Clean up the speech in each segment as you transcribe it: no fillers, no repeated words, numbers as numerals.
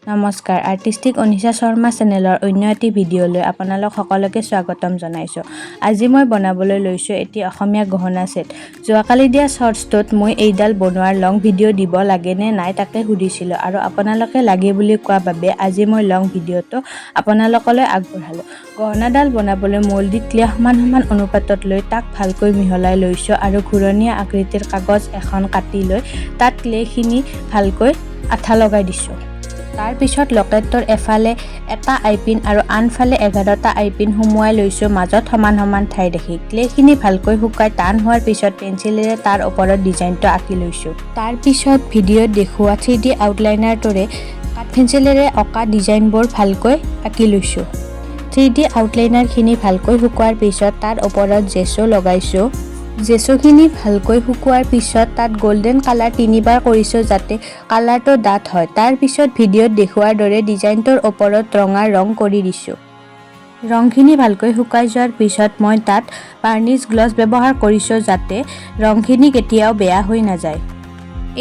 নমস্কাৰ, আৰ্টিষ্টিক অনিশা শৰ্মা চেনেলৰ অন্য এটি ভিডিঅ'লৈ আপোনালোক সকলোকে স্বাগতম জনাইছোঁ। আজি মই বনাবলৈ লৈছোঁ এটি অসমীয়া গহনা ছেট। যোৱাকালি দিয়া শৰ্টছটোত মই এইডাল বনোৱাৰ লং ভিডিঅ' দিব লাগে নে নাই তাকে সুধিছিলোঁ আৰু আপোনালোকে লাগে বুলি কোৱা বাবে আজি মই লং ভিডিঅ'টো আপোনালোকলৈ আগবঢ়ালোঁ। গহনাডাল বনাবলৈ মল্ডিং ক্লে সমান অনুপাতত লৈ তাক ভালকৈ মিহলাই লৈছোঁ আৰু ঘূৰণীয়া আকৃতিৰ কাগজ এখন কাটি লৈ তাত ক্লেখিনি ভালকৈ আঠা লগাই দিছোঁ। তাৰ পিছত লকেটৰ এফালে এটা আইপিন আৰু আনফালে 11টা আইপিন সুমুৱাই লৈছোঁ মাজত সমান ঠাই দেখি। ক্লেখিনি ভালকৈ শুকাই টান হোৱাৰ পিছত পেঞ্চিলেৰে তাৰ ওপৰত ডিজাইনটো আঁকি লৈছোঁ। তাৰ পিছত ভিডিঅ'ত দেখুওৱা 3D আউটলাইনাৰ দৰে কাঠ পেঞ্চিলেৰে অঁকা ডিজাইনবোৰ ভালকৈ আঁকি লৈছোঁ। 3D আউটলাইনাৰখিনি ভালকৈ শুকোৱাৰ পিছত তাৰ ওপৰত জেছো লগাইছোঁ। জেছোখিনি ভালকৈ শুকোৱাৰ পিছত তাত গোল্ডেন কালাৰ 3বাৰ কৰিছোঁ যাতে কালাৰটো ডাঠ হয়। তাৰ পিছত ভিডিঅ'ত দেখুওৱাৰ দৰে ডিজাইনটোৰ ওপৰত ৰঙা ৰং কৰি দিছোঁ। ৰংখিনি ভালকৈ শুকাই যোৱাৰ পিছত মই তাত বাৰ্নিছ গ্লছ ব্যৱহাৰ কৰিছোঁ যাতে ৰংখিনি কেতিয়াও বেয়া হৈ নাযায়।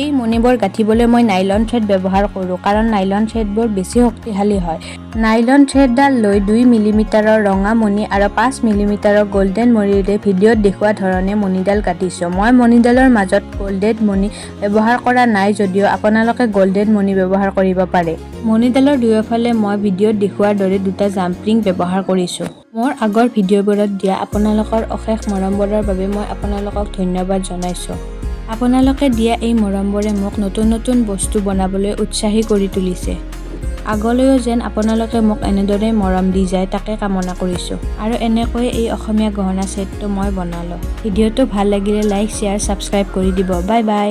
এই মণিবোৰ গাঁঠিবলৈ মই নাইলন থ্ৰেড ব্যৱহাৰ কৰোঁ কাৰণ নাইলন থ্ৰেডবোৰ বেছি শক্তিশালী হয়। নাইলন থ্ৰেডডাল লৈ 2 মিলিমিটাৰৰ ৰঙা মণি আৰু 5 মিলিমিটাৰৰ গল্ডেন মণিৰে ভিডিঅ'ত দেখুওৱা ধৰণে মণিডাল কাটিছোঁ। মই মণিডালৰ মাজত গল্ডেন মণি ব্যৱহাৰ কৰা নাই যদিও আপোনালোকে গল্ডেন মণি ব্যৱহাৰ কৰিব পাৰে। মণিডালৰ দুয়োফালে মই ভিডিঅ'ত দেখুওৱাৰ দৰে 2টা জাম্প ৰিং ব্যৱহাৰ কৰিছোঁ। মোৰ আগৰ ভিডিঅ'বোৰত দিয়া আপোনালোকৰ অশেষ মৰমবোৰৰ বাবে মই আপোনালোকক ধন্যবাদ জনাইছোঁ। আপোনালোকে দিয়া এই মৰমবোৰে মোক নতুন বস্তু বনাবলৈ উৎসাহী কৰি তুলিছে। আগলৈও যেন আপোনালোকে মোক এনেদৰেই মৰম দি যায় তাকে কামনা কৰিছোঁ। আৰু এনেকৈয়ে এই অসমীয়া গহনা ছেটটো মই বনালোঁ। ভিডিঅ'টো ভাল লাগিলে লাইক, শ্বেয়াৰ, ছাবস্ক্ৰাইব কৰি দিব। Bye bye.